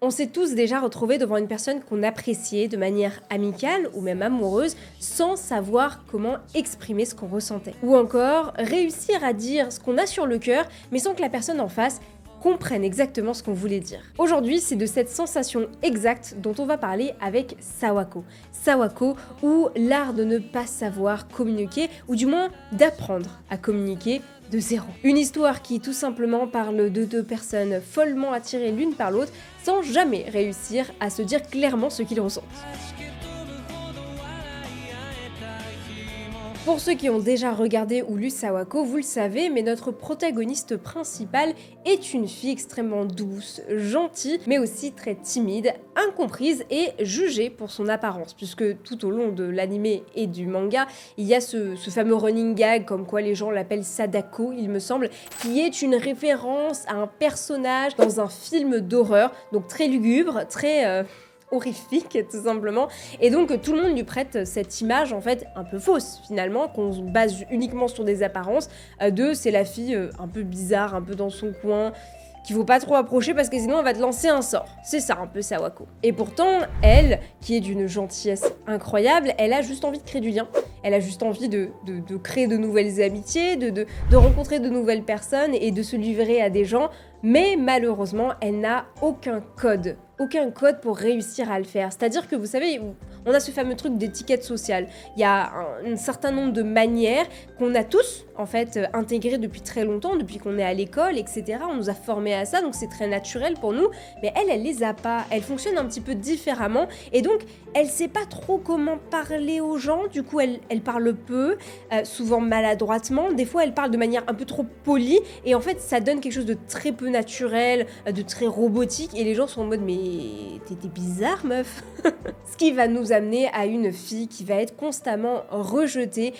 On s'est tous déjà retrouvés devant une personne qu'on appréciait de manière amicale ou même amoureuse sans savoir comment exprimer ce qu'on ressentait. Ou encore réussir à dire ce qu'on a sur le cœur mais sans que la personne en face comprenne exactement ce qu'on voulait dire. Aujourd'hui, c'est de cette sensation exacte dont on va parler avec Sawako. Sawako, ou l'art de ne pas savoir communiquer, ou du moins d'apprendre à communiquer de zéro. Une histoire qui tout simplement parle de deux personnes follement attirées l'une par l'autre sans jamais réussir à se dire clairement ce qu'ils ressentent. Pour ceux qui ont déjà regardé ou lu Sawako, vous le savez, mais notre protagoniste principale est une fille extrêmement douce, gentille, mais aussi très timide, incomprise et jugée pour son apparence, puisque tout au long de l'anime et du manga, il y a ce fameux running gag, comme quoi les gens l'appellent Sadako, il me semble, qui est une référence à un personnage dans un film d'horreur, donc très lugubre, très horrifique tout simplement, et donc tout le monde lui prête cette image en fait un peu fausse finalement, qu'on se base uniquement sur des apparences, de c'est la fille un peu bizarre, un peu dans son coin, qu'il faut pas trop approcher parce que sinon on va te lancer un sort. C'est ça un peu Sawako. Et pourtant, elle, qui est d'une gentillesse incroyable, elle a juste envie de créer du lien. Elle a juste envie de créer de nouvelles amitiés, de rencontrer de nouvelles personnes et de se livrer à des gens, mais malheureusement, elle n'a aucun code pour réussir à le faire. C'est-à-dire que vous savez, on a ce fameux truc d'étiquette sociale. Il y a un certain nombre de manières qu'on a tous en fait intégrées depuis très longtemps, depuis qu'on est à l'école, etc. On nous a formés à ça, donc c'est très naturel pour nous. Mais elle les a pas. Elle fonctionne un petit peu différemment et donc elle sait pas trop comment parler aux gens. Du coup, elle parle peu, souvent maladroitement. Des fois, elle parle de manière un peu trop polie et en fait, ça donne quelque chose de très peu naturel, de très robotique et les gens sont en mode mais t'es bizarre meuf. Ce qui va nous amener à une fille qui va être constamment rejetée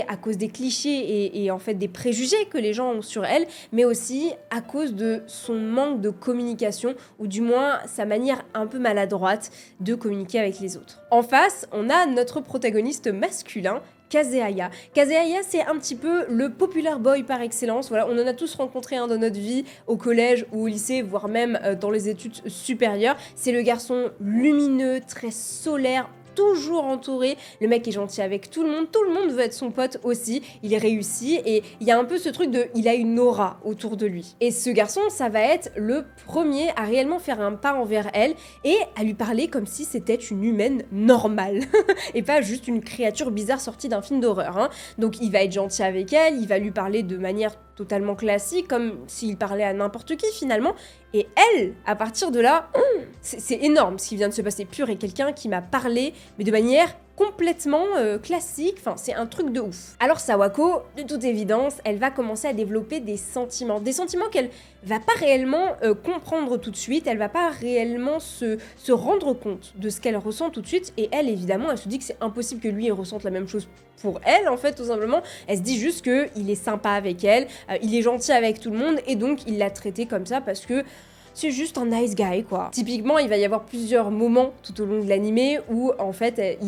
à cause des clichés et en fait des préjugés que les gens ont sur elle, mais aussi à cause de son manque de communication ou du moins sa manière un peu maladroite de communiquer avec les autres. En face, on a notre protagoniste masculin, Kazehaya. Kazehaya, c'est un petit peu le popular boy par excellence. Voilà, on en a tous rencontré un dans notre vie, au collège ou au lycée, voire même dans les études supérieures. C'est le garçon lumineux, très solaire, toujours entouré, le mec est gentil avec tout le monde veut être son pote aussi, il est réussi et il y a un peu ce truc de il a une aura autour de lui. Et ce garçon, ça va être le premier à réellement faire un pas envers elle et à lui parler comme si c'était une humaine normale et pas juste une créature bizarre sortie d'un film d'horreur, hein. Donc il va être gentil avec elle, il va lui parler de manière totalement classique, comme s'il parlait à n'importe qui finalement. Et elle, à partir de là, c'est énorme ce qui vient de se passer. Pur est quelqu'un qui m'a parlé, mais de manière complètement classique, enfin c'est un truc de ouf. Alors Sawako, de toute évidence, elle va commencer à développer des sentiments qu'elle va pas réellement comprendre tout de suite, elle va pas réellement se rendre compte de ce qu'elle ressent tout de suite, et elle évidemment, elle se dit que c'est impossible que lui ressente la même chose pour elle en fait tout simplement. Elle se dit juste qu'il est sympa avec elle, il est gentil avec tout le monde, et donc il l'a traité comme ça parce que c'est juste un nice guy quoi. Typiquement, il va y avoir plusieurs moments tout au long de l'animé où en fait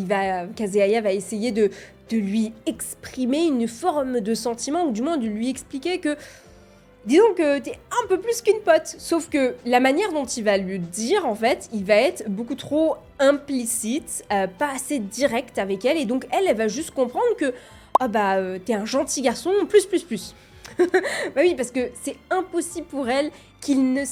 Kazehaya va essayer de lui exprimer une forme de sentiment, ou du moins de lui expliquer que disons que t'es un peu plus qu'une pote, sauf que la manière dont il va lui dire, en fait, il va être beaucoup trop implicite, pas assez direct avec elle, et donc elle va juste comprendre que ah bah t'es un gentil garçon, plus. Bah oui, parce que c'est impossible pour elle qu'il n'ait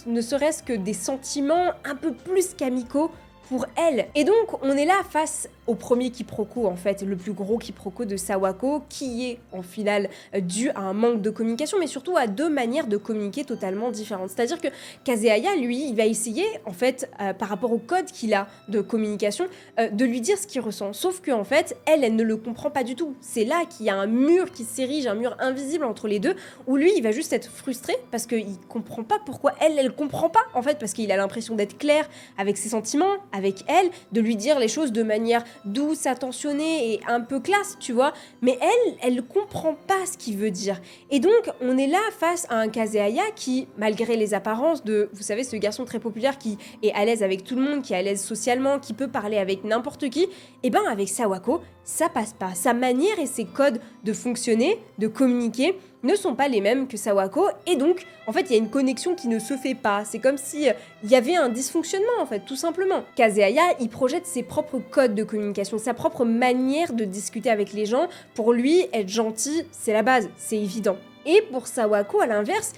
ne serait-ce que des sentiments un peu plus qu'amicaux pour elle. Et donc, on est là face au premier quiproquo, en fait, le plus gros quiproquo de Sawako, qui est, en finale, dû à un manque de communication, mais surtout à deux manières de communiquer totalement différentes. C'est-à-dire que Kazehaya, lui, il va essayer, en fait, par rapport au code qu'il a de communication, de lui dire ce qu'il ressent. Sauf que, en fait, elle ne le comprend pas du tout. C'est là qu'il y a un mur qui s'érige, un mur invisible entre les deux, où lui, il va juste être frustré, parce qu'il comprend pas pourquoi elle comprend pas, en fait, parce qu'il a l'impression d'être clair avec ses sentiments, avec elle, de lui dire les choses de manière douce, attentionnée et un peu classe, tu vois, mais elle comprend pas ce qu'il veut dire. Et donc, on est là face à un Kazehaya qui, malgré les apparences de, vous savez, ce garçon très populaire qui est à l'aise avec tout le monde, qui est à l'aise socialement, qui peut parler avec n'importe qui, et ben avec Sawako, ça passe pas. Sa manière et ses codes de fonctionner, de communiquer, ne sont pas les mêmes que Sawako, et donc en fait il y a une connexion qui ne se fait pas. C'est comme si il y avait un dysfonctionnement en fait, tout simplement. Kazehaya, il projette ses propres codes de communication, sa propre manière de discuter avec les gens. Pour lui, être gentil, c'est la base, c'est évident. Et pour Sawako, à l'inverse,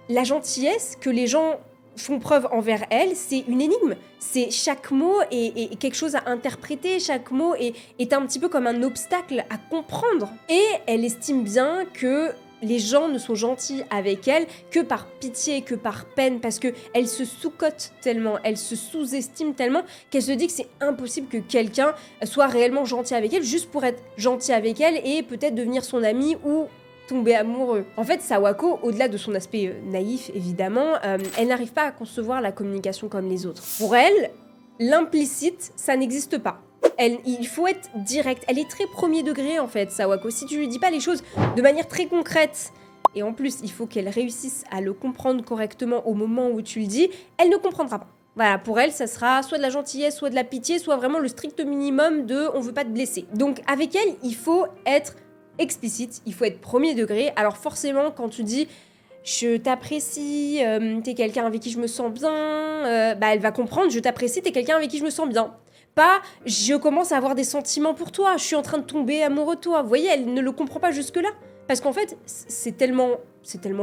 la gentillesse que les gens font preuve envers elle, c'est une énigme. C'est chaque mot est quelque chose à interpréter, chaque mot est un petit peu comme un obstacle à comprendre. Et elle estime bien que les gens ne sont gentils avec elle que par pitié, que par peine, parce qu'elle se sous-cote tellement, elle se sous-estime tellement qu'elle se dit que c'est impossible que quelqu'un soit réellement gentil avec elle, juste pour être gentil avec elle et peut-être devenir son ami ou tomber amoureux. En fait, Sawako, au-delà de son aspect naïf, évidemment, elle n'arrive pas à concevoir la communication comme les autres. Pour elle, l'implicite, ça n'existe pas. Il faut être direct. Elle est très premier degré, en fait, Sawako. Si tu lui dis pas les choses de manière très concrète, et en plus, il faut qu'elle réussisse à le comprendre correctement au moment où tu le dis, elle ne comprendra pas. Voilà, pour elle, ça sera soit de la gentillesse, soit de la pitié, soit vraiment le strict minimum de « on veut pas te blesser ». Donc, avec elle, il faut être explicite, il faut être premier degré. Alors forcément, quand tu dis « je t'apprécie, t'es quelqu'un avec qui je me sens bien bah elle va comprendre « je t'apprécie, t'es quelqu'un avec qui je me sens bien ». Pas « je commence à avoir des sentiments pour toi, je suis en train de tomber amoureux de toi ». Vous voyez, elle ne le comprend pas jusque-là. Parce qu'en fait, c'est tellement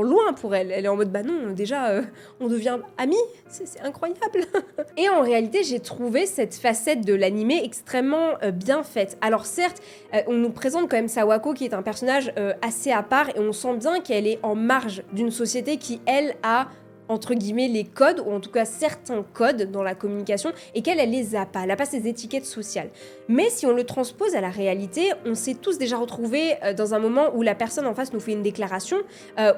loin pour elle. Elle est en mode, bah non, déjà, on devient amis, c'est incroyable. Et en réalité, j'ai trouvé cette facette de l'animé extrêmement bien faite. Alors certes, on nous présente quand même Sawako, qui est un personnage assez à part, et on sent bien qu'elle est en marge d'une société qui, elle, a entre guillemets les codes, ou en tout cas certains codes dans la communication, et qu'elle les a pas, elle n'a pas ses étiquettes sociales. Mais si on le transpose à la réalité, on s'est tous déjà retrouvés dans un moment où la personne en face nous fait une déclaration,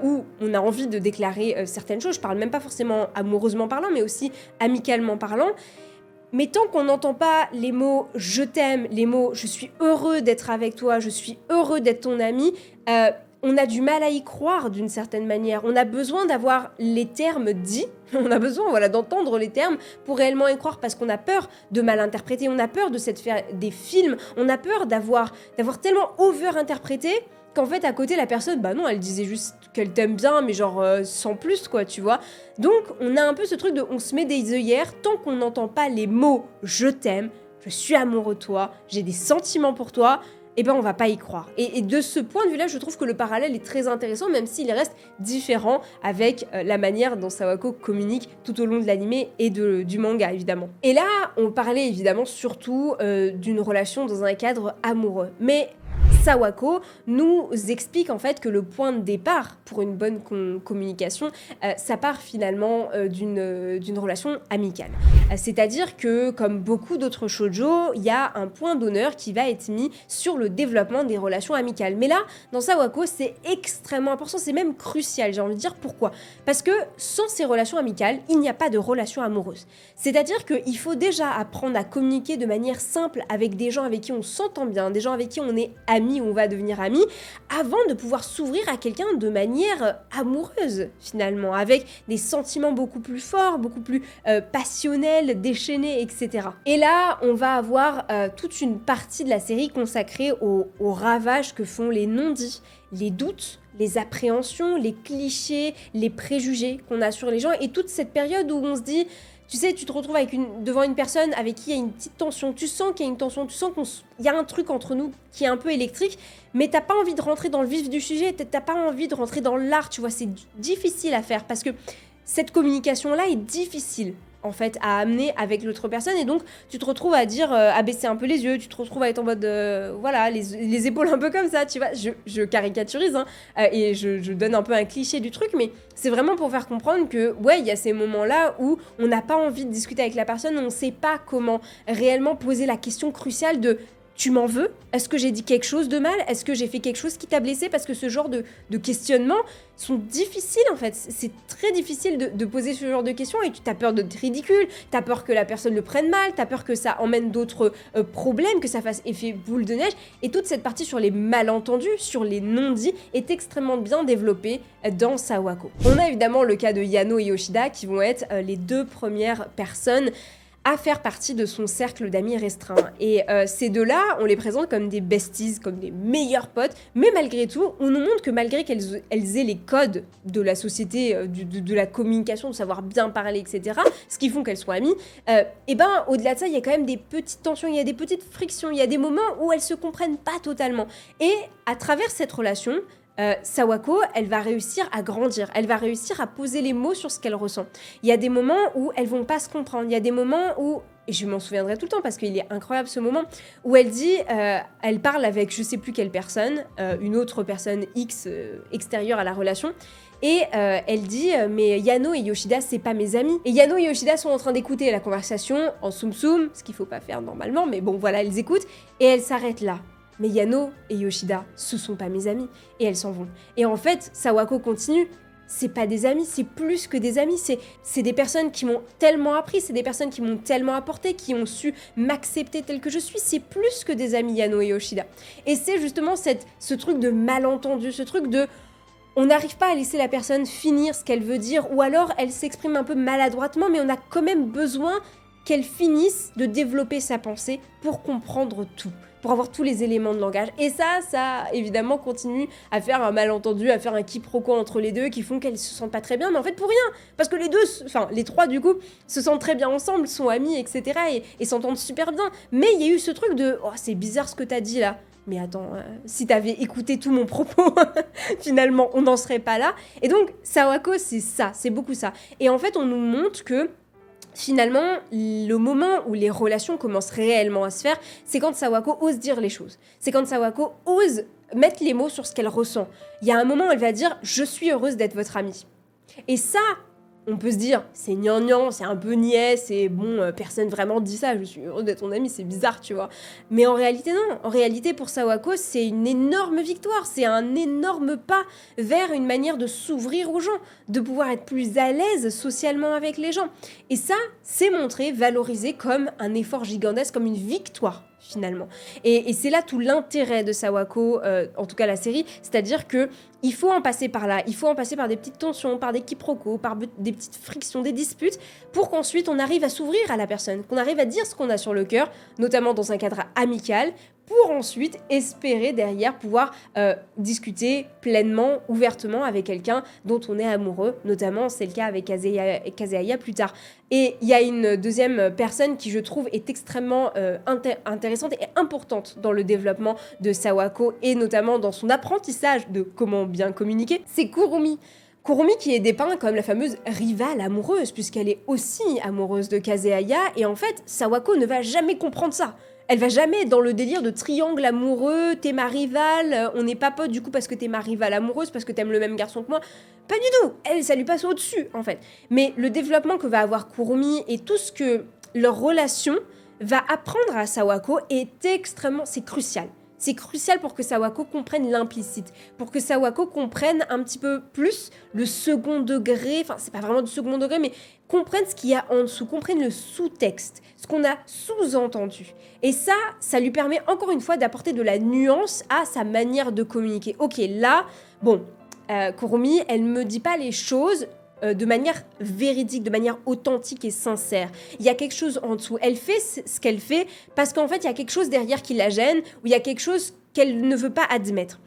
où on a envie de déclarer certaines choses, je parle même pas forcément amoureusement parlant, mais aussi amicalement parlant. Mais tant qu'on n'entend pas les mots « je t'aime », les mots « je suis heureux d'être avec toi »,« je suis heureux d'être ton ami », on a du mal à y croire d'une certaine manière. On a besoin d'avoir les termes dits, on a besoin voilà, d'entendre les termes pour réellement y croire, parce qu'on a peur de mal interpréter, on a peur de faire des films, on a peur d'avoir tellement over-interprété qu'en fait à côté la personne, bah non, elle disait juste qu'elle t'aime bien, mais genre sans plus quoi, tu vois. Donc on a un peu ce truc de on se met des œillères tant qu'on n'entend pas les mots « je t'aime »,« je suis amoureux de toi »,« j'ai des sentiments pour toi », eh ben on va pas y croire. Et de ce point de vue-là, je trouve que le parallèle est très intéressant, même s'il reste différent avec la manière dont Sawako communique tout au long de l'anime et du manga, évidemment. Et là, on parlait évidemment surtout d'une relation dans un cadre amoureux. Mais Sawako nous explique en fait que le point de départ pour une bonne communication, ça part finalement d'une relation amicale. C'est-à-dire que, comme beaucoup d'autres shoujo, il y a un point d'honneur qui va être mis sur le développement des relations amicales. Mais là, dans Sawako, c'est extrêmement important, c'est même crucial, j'ai envie de dire pourquoi. Parce que sans ces relations amicales, il n'y a pas de relation amoureuse. C'est-à-dire qu'il faut déjà apprendre à communiquer de manière simple avec des gens avec qui on s'entend bien, des gens avec qui on est amis, on va devenir amis, avant de pouvoir s'ouvrir à quelqu'un de manière amoureuse, finalement, avec des sentiments beaucoup plus forts, beaucoup plus passionnels, déchaînés, etc. Et là, on va avoir toute une partie de la série consacrée aux ravages que font les non-dits, les doutes, les appréhensions, les clichés, les préjugés qu'on a sur les gens, et toute cette période où on se dit... Tu sais, tu te retrouves devant une personne avec qui il y a une petite tension. Tu sens qu'il y a une tension, tu sens qu'il y a un truc entre nous qui est un peu électrique, mais t'as pas envie de rentrer dans le vif du sujet, t'as pas envie de rentrer dans l'art, tu vois, c'est difficile à faire parce que cette communication-là est difficile en fait à amener avec l'autre personne, et donc tu te retrouves à dire à baisser un peu les yeux, tu te retrouves à être en mode voilà, les épaules un peu comme ça, tu vois, je caricaturise hein, et je donne un peu un cliché du truc, mais c'est vraiment pour faire comprendre que ouais, il y a ces moments-là où on n'a pas envie de discuter avec la personne, on sait pas comment réellement poser la question cruciale de tu m'en veux? Est-ce que j'ai dit quelque chose de mal? Est-ce que j'ai fait quelque chose qui t'a blessé? Parce que ce genre de questionnements sont difficiles en fait. C'est très difficile de poser ce genre de questions et tu as peur d'être ridicule, tu as peur que la personne le prenne mal, tu as peur que ça emmène d'autres problèmes, que ça fasse effet boule de neige. Et toute cette partie sur les malentendus, sur les non-dits, est extrêmement bien développée dans Sawako. On a évidemment le cas de Yano et Yoshida qui vont être les deux premières personnes à faire partie de son cercle d'amis restreint. Et ces deux-là, on les présente comme des besties, comme des meilleurs potes, mais malgré tout, on nous montre que malgré qu'elles aient les codes de la société, de la communication, de savoir bien parler, etc., ce qui font qu'elles soient amies, et ben au-delà de ça, il y a quand même des petites tensions, il y a des petites frictions, il y a des moments où elles se comprennent pas totalement. Et à travers cette relation, Sawako, elle va réussir à grandir, elle va réussir à poser les mots sur ce qu'elle ressent. Il y a des moments où elles vont pas se comprendre, il y a des moments où, et je m'en souviendrai tout le temps parce qu'il est incroyable ce moment, où elle dit, elle parle avec je sais plus quelle personne, une autre personne X extérieure à la relation, et elle dit mais Yano et Yoshida c'est pas mes amis. Et Yano et Yoshida sont en train d'écouter la conversation en soum-soum, ce qu'il faut pas faire normalement, mais bon voilà, elles écoutent, et elles s'arrêtent là. Mais Yano et Yoshida, ce sont pas mes amis. Et elles s'en vont. Et en fait, Sawako continue. C'est pas des amis, c'est plus que des amis. C'est des personnes qui m'ont tellement appris, c'est des personnes qui m'ont tellement apporté, qui ont su m'accepter tel que je suis. C'est plus que des amis, Yano et Yoshida. Et c'est justement ce truc de malentendu, ce truc de... On n'arrive pas à laisser la personne finir ce qu'elle veut dire, ou alors elle s'exprime un peu maladroitement, mais on a quand même besoin qu'elle finisse de développer sa pensée pour comprendre tout, pour avoir tous les éléments de langage. Et ça évidemment continue à faire un malentendu, à faire un quiproquo entre les deux qui font qu'elles se sentent pas très bien, mais en fait pour rien, parce que les deux, enfin les trois du coup, se sentent très bien ensemble, sont amis, etc. et s'entendent super bien. Mais il y a eu ce truc de « Oh, c'est bizarre ce que t'as dit là ». Mais attends, si t'avais écouté tout mon propos, finalement, on n'en serait pas là. Et donc, Sawako, c'est ça, c'est beaucoup ça. Et en fait, on nous montre que finalement, le moment où les relations commencent réellement à se faire, c'est quand Sawako ose dire les choses. C'est quand Sawako ose mettre les mots sur ce qu'elle ressent. Il y a un moment où elle va dire « Je suis heureuse d'être votre amie ». Et ça, on peut se dire, c'est gnangnan, c'est un peu niais, c'est bon, personne vraiment dit ça, je suis heureuse d'être ton amie, c'est bizarre, tu vois. Mais en réalité, non. En réalité, pour Sawako, c'est une énorme victoire, c'est un énorme pas vers une manière de s'ouvrir aux gens, de pouvoir être plus à l'aise socialement avec les gens. Et ça, c'est montré, valorisé comme un effort gigantesque, comme une victoire, finalement. Et c'est là tout l'intérêt de Sawako, en tout cas la série, c'est-à-dire que il faut en passer par là, il faut en passer par des petites tensions, par des quiproquos, par des petites frictions, des disputes, pour qu'ensuite on arrive à s'ouvrir à la personne, qu'on arrive à dire ce qu'on a sur le cœur, notamment dans un cadre amical, pour ensuite espérer derrière pouvoir discuter pleinement, ouvertement avec quelqu'un dont on est amoureux, notamment c'est le cas avec Kazeaya plus tard. Et il y a une deuxième personne qui je trouve est extrêmement intéressante et importante dans le développement de Sawako et notamment dans son apprentissage de comment bien communiquer, c'est Kurumi. Kurumi qui est dépeint comme la fameuse rivale amoureuse puisqu'elle est aussi amoureuse de Kazeaya et en fait Sawako ne va jamais comprendre ça. Elle va jamais dans le délire de triangle amoureux, t'es ma rivale, on n'est pas potes du coup parce que t'es ma rivale amoureuse, parce que t'aimes le même garçon que moi. Pas du tout, elle, ça lui passe au-dessus en fait. Mais le développement que va avoir Kurumi et tout ce que leur relation va apprendre à Sawako est extrêmement, c'est crucial. C'est crucial pour que Sawako comprenne l'implicite, pour que Sawako comprenne un petit peu plus le second degré, enfin c'est pas vraiment du second degré, mais comprenne ce qu'il y a en dessous, comprenne le sous-texte, ce qu'on a sous-entendu. Et ça lui permet encore une fois d'apporter de la nuance à sa manière de communiquer. Ok, là, bon, Kurumi, elle me dit pas les choses de manière véridique, de manière authentique et sincère. Il y a quelque chose en dessous. Elle fait ce qu'elle fait parce qu'en fait, il y a quelque chose derrière qui la gêne ou il y a quelque chose qu'elle ne veut pas admettre.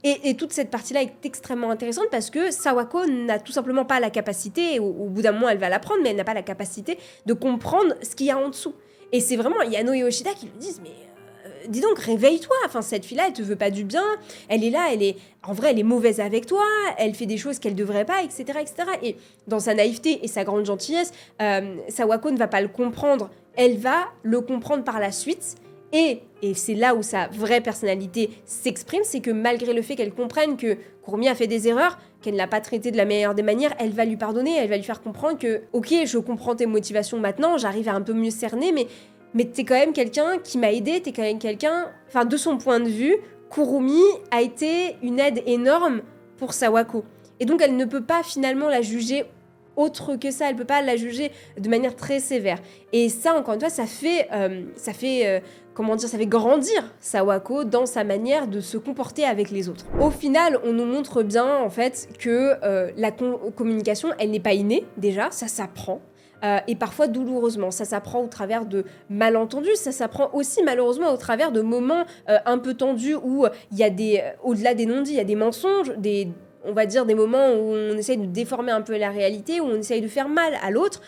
Et toute cette partie-là est extrêmement intéressante parce que Sawako n'a tout simplement pas la capacité, au bout d'un moment elle va l'apprendre, mais elle n'a pas la capacité de comprendre ce qu'il y a en dessous. Et c'est vraiment Yano et Yoshida qui lui disent « Mais dis donc, réveille-toi, enfin, cette fille-là, elle te veut pas du bien, elle est là, en vrai, elle est mauvaise avec toi, elle fait des choses qu'elle devrait pas, etc., etc. » Et dans sa naïveté et sa grande gentillesse, Sawako ne va pas le comprendre, elle va le comprendre par la suite. Et c'est là où sa vraie personnalité s'exprime, c'est que malgré le fait qu'elle comprenne que Kurumi a fait des erreurs, qu'elle ne l'a pas traité de la meilleure des manières, elle va lui pardonner, elle va lui faire comprendre que « Ok, je comprends tes motivations maintenant, j'arrive à un peu mieux cerner, mais t'es quand même quelqu'un qui m'a aidé, t'es quand même quelqu'un... » Enfin, de son point de vue, Kurumi a été une aide énorme pour Sawako. Et donc, elle ne peut pas finalement la juger autre que ça, elle peut pas la juger de manière très sévère. Et ça, encore une fois, ça fait grandir Sawako dans sa manière de se comporter avec les autres. Au final, on nous montre bien, en fait, que la communication, elle n'est pas innée, déjà, ça s'apprend. et parfois douloureusement. Ça s'apprend au travers de malentendus, ça s'apprend aussi malheureusement au travers de moments un peu tendus où il y a au-delà des non-dits, il y a des mensonges, on va dire des moments où on essaye de déformer un peu la réalité, où on essaye de faire mal à l'autre,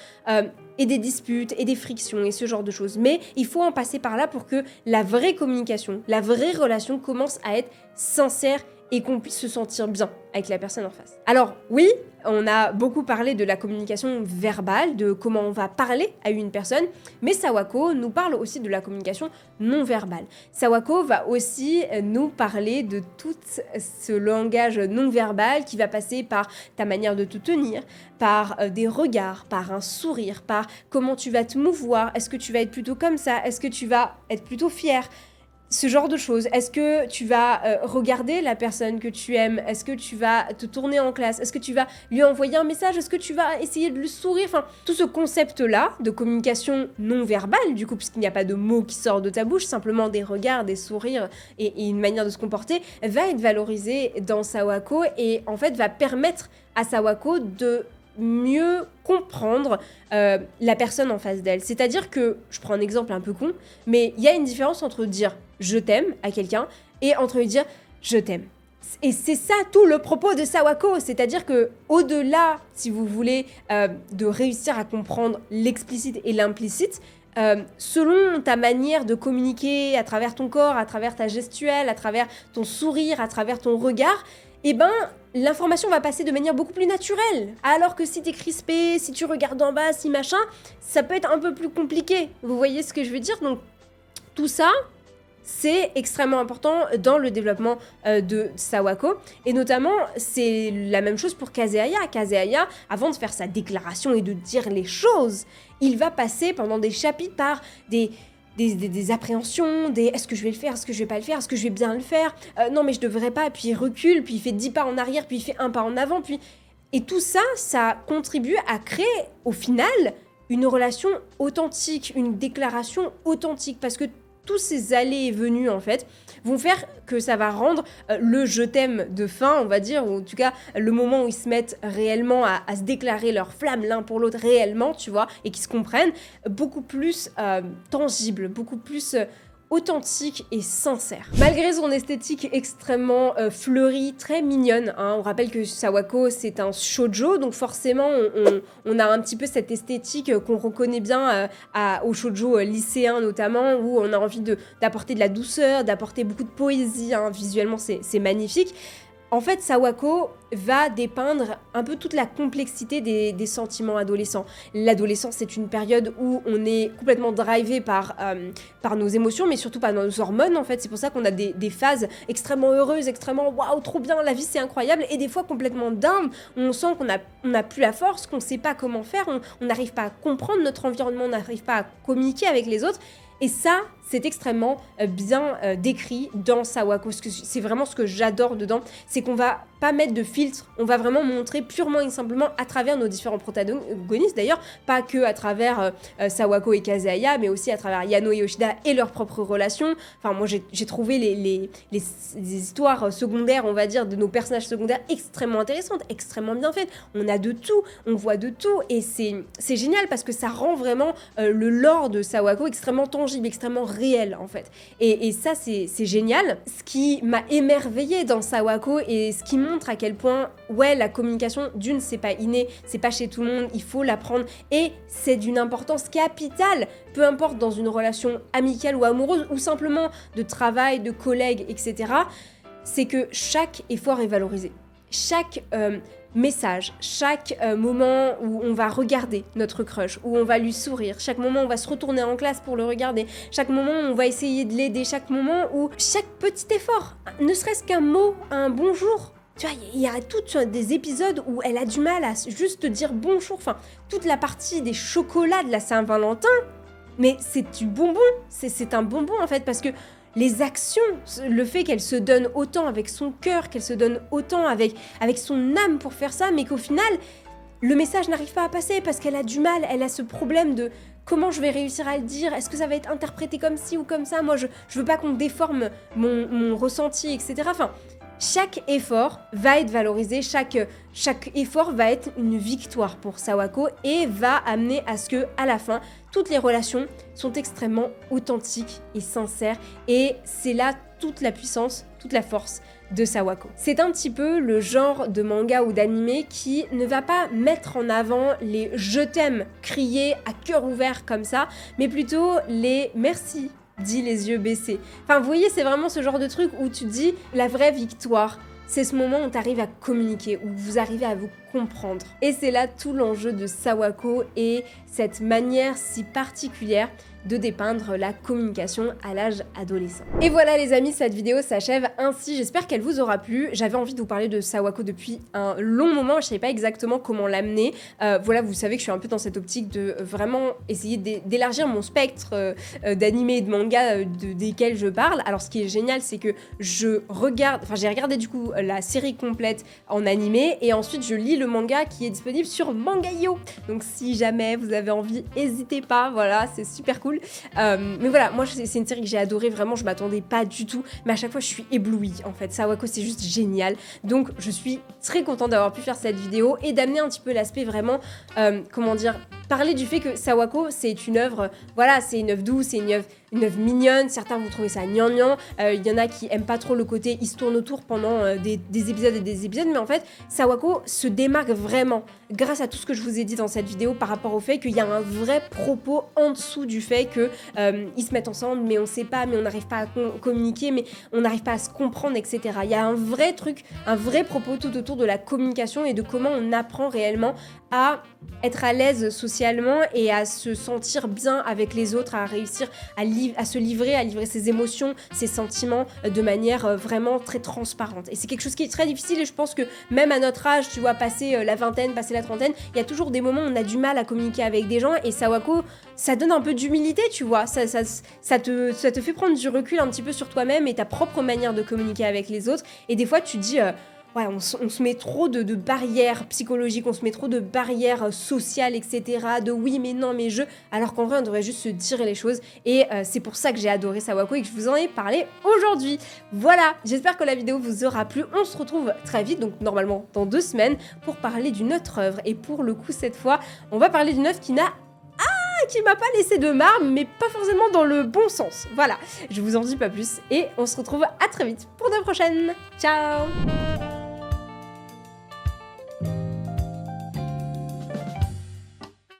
et des disputes, et des frictions, et ce genre de choses. Mais il faut en passer par là pour que la vraie communication, la vraie relation commence à être sincère et qu'on puisse se sentir bien avec la personne en face. Alors oui, on a beaucoup parlé de la communication verbale, de comment on va parler à une personne, mais Sawako nous parle aussi de la communication non verbale. Sawako va aussi nous parler de tout ce langage non verbal qui va passer par ta manière de te tenir, par des regards, par un sourire, par comment tu vas te mouvoir, est-ce que tu vas être plutôt comme ça, est-ce que tu vas être plutôt fier, ce genre de choses. Est-ce que tu vas regarder la personne que tu aimes? Est-ce que tu vas te tourner en classe? Est-ce que tu vas lui envoyer un message? Est-ce que tu vas essayer de lui sourire? Enfin, tout ce concept-là de communication non verbale, du coup, puisqu'il n'y a pas de mots qui sortent de ta bouche, simplement des regards, des sourires et une manière de se comporter, va être valorisé dans Sawako et en fait va permettre à Sawako de mieux comprendre la personne en face d'elle. C'est-à-dire que, je prends un exemple un peu con, mais il y a une différence entre dire « je t'aime » à quelqu'un et entre lui dire « je t'aime ». Et c'est ça tout le propos de Sawako, c'est-à-dire que au-delà, si vous voulez, de réussir à comprendre l'explicite et l'implicite, selon ta manière de communiquer à travers ton corps, à travers ta gestuelle, à travers ton sourire, à travers ton regard, eh ben, l'information va passer de manière beaucoup plus naturelle. Alors que si t'es crispé, si tu regardes en bas, si machin, ça peut être un peu plus compliqué. Vous voyez ce que je veux dire? Donc, tout ça, c'est extrêmement important dans le développement de Sawako. Et notamment, c'est la même chose pour Kazeaya. Kazeaya, avant de faire sa déclaration et de dire les choses, il va passer pendant des chapitres par des appréhensions, est-ce que je vais le faire, est-ce que je vais pas le faire, est-ce que je vais bien le faire, non mais je devrais pas, puis il recule, puis il fait 10 pas en arrière, puis il fait un pas en avant, puis... Et tout ça, ça contribue à créer, au final, une relation authentique, une déclaration authentique, parce que tous ces allées et venues, en fait, vont faire que ça va rendre le « je t'aime » de fin, on va dire, ou en tout cas, le moment où ils se mettent réellement à se déclarer leur flamme l'un pour l'autre réellement, tu vois, et qu'ils se comprennent, beaucoup plus tangible, beaucoup plus... authentique et sincère. Malgré son esthétique extrêmement fleurie, très mignonne, hein, on rappelle que Sawako c'est un shoujo, donc forcément on a un petit peu cette esthétique qu'on reconnaît bien au shoujo lycéen notamment, où on a envie d'apporter de la douceur, d'apporter beaucoup de poésie, hein, visuellement c'est magnifique. En fait, Sawako va dépeindre un peu toute la complexité des sentiments adolescents. L'adolescence, c'est une période où on est complètement drivé par nos émotions, mais surtout par nos hormones, en fait. C'est pour ça qu'on a des phases extrêmement heureuses, extrêmement « waouh, trop bien, la vie, c'est incroyable », et des fois complètement down, où on sent qu'on n'a plus la force, qu'on ne sait pas comment faire, on n'arrive pas à comprendre notre environnement, on n'arrive pas à communiquer avec les autres. Et ça, c'est extrêmement bien décrit dans Sawako. C'est vraiment ce que j'adore dedans, c'est qu'on va pas mettre de filtre, on va vraiment montrer purement et simplement à travers nos différents protagonistes, d'ailleurs, pas que à travers Sawako et Kazeaya, mais aussi à travers Yano et Yoshida et leurs propres relations. Enfin, moi, j'ai trouvé les histoires secondaires, on va dire, de nos personnages secondaires extrêmement intéressantes, extrêmement bien faites. On a de tout, on voit de tout, et c'est génial parce que ça rend vraiment le lore de Sawako extrêmement tangible, extrêmement réel, en fait. Et ça, c'est génial. Ce qui m'a émerveillée dans Sawako et ce qui montre à quel point, ouais, la communication, d'une, c'est pas inné, c'est pas chez tout le monde, il faut l'apprendre, et c'est d'une importance capitale, peu importe dans une relation amicale ou amoureuse, ou simplement de travail, de collègues, etc., c'est que chaque effort est valorisé. Chaque message, chaque moment où on va regarder notre crush, où on va lui sourire, chaque moment où on va se retourner en classe pour le regarder, chaque moment où on va essayer de l'aider, chaque moment où chaque petit effort, ne serait-ce qu'un mot, un bonjour. Tu vois, il y a toutes des épisodes où elle a du mal à juste dire bonjour, enfin, toute la partie des chocolats de la Saint-Valentin, mais c'est du bonbon, c'est un bonbon en fait, parce que les actions, le fait qu'elle se donne autant avec son cœur, qu'elle se donne autant avec son âme pour faire ça, mais qu'au final, le message n'arrive pas à passer parce qu'elle a du mal, elle a ce problème de comment je vais réussir à le dire, est-ce que ça va être interprété comme ci ou comme ça, moi je veux pas qu'on déforme mon ressenti, etc. Enfin, chaque effort va être valorisé, chaque effort va être une victoire pour Sawako et va amener à ce que, à la fin, toutes les relations sont extrêmement authentiques et sincères, et c'est là toute la puissance, toute la force de Sawako. C'est un petit peu le genre de manga ou d'anime qui ne va pas mettre en avant les je t'aime criés à cœur ouvert comme ça, mais plutôt les merci dit les yeux baissés. Enfin, vous voyez, c'est vraiment ce genre de truc où tu dis la vraie victoire. C'est ce moment où tu arrives à communiquer, où vous arrivez à vous comprendre. Et c'est là tout l'enjeu de Sawako et cette manière si particulière de dépeindre la communication à l'âge adolescent. Et voilà les amis, cette vidéo s'achève ainsi, j'espère qu'elle vous aura plu. J'avais envie de vous parler de Sawako depuis un long moment, je savais pas exactement comment l'amener. Voilà, vous savez que je suis un peu dans cette optique de vraiment essayer d'élargir mon spectre d'animés et de mangas desquels je parle. Alors ce qui est génial, c'est que j'ai regardé du coup la série complète en animé et ensuite je lis le manga qui est disponible sur Manga.io. Donc si jamais vous avez envie, n'hésitez pas, voilà, c'est super cool. Mais voilà, moi c'est une série que j'ai adorée, vraiment je m'attendais pas du tout, mais à chaque fois je suis éblouie en fait. Sawako c'est juste génial, donc je suis très contente d'avoir pu faire cette vidéo et d'amener un petit peu l'aspect vraiment, comment dire, parler du fait que Sawako c'est une œuvre, voilà, c'est une œuvre douce, c'est une œuvre mignonne, certains vont trouver ça gnangnan, il y en a qui aiment pas trop le côté il se tourne autour pendant des épisodes et des épisodes, mais en fait Sawako se démarque vraiment grâce à tout ce que je vous ai dit dans cette vidéo par rapport au fait qu'il y a un vrai propos en dessous du fait que ils se mettent ensemble mais on sait pas, mais on n'arrive pas à communiquer, mais on n'arrive pas à se comprendre, etc. Il y a un vrai truc, un vrai propos tout autour de la communication et de comment on apprend réellement à être à l'aise socialement et à se sentir bien avec les autres, à réussir à se livrer, à livrer ses émotions, ses sentiments de manière vraiment très transparente. Et c'est quelque chose qui est très difficile et je pense que même à notre âge, tu vois, passer la vingtaine, passer la trentaine, il y a toujours des moments où on a du mal à communiquer avec des gens et Sawako, ça donne un peu d'humilité, tu vois, ça te fait prendre du recul un petit peu sur toi-même et ta propre manière de communiquer avec les autres. Et des fois, tu te dis... ouais, on se met trop de barrières psychologiques, on se met trop de barrières sociales, etc. De oui, mais non, mais je... Alors qu'en vrai, on devrait juste se dire les choses. Et c'est pour ça que j'ai adoré Sawako et que je vous en ai parlé aujourd'hui. Voilà, j'espère que la vidéo vous aura plu. On se retrouve très vite, donc normalement dans 2 semaines, pour parler d'une autre œuvre. Et pour le coup, cette fois, on va parler d'une œuvre qui m'a pas laissé de marbre, mais pas forcément dans le bon sens. Voilà, je vous en dis pas plus et on se retrouve à très vite pour de prochaines. Ciao!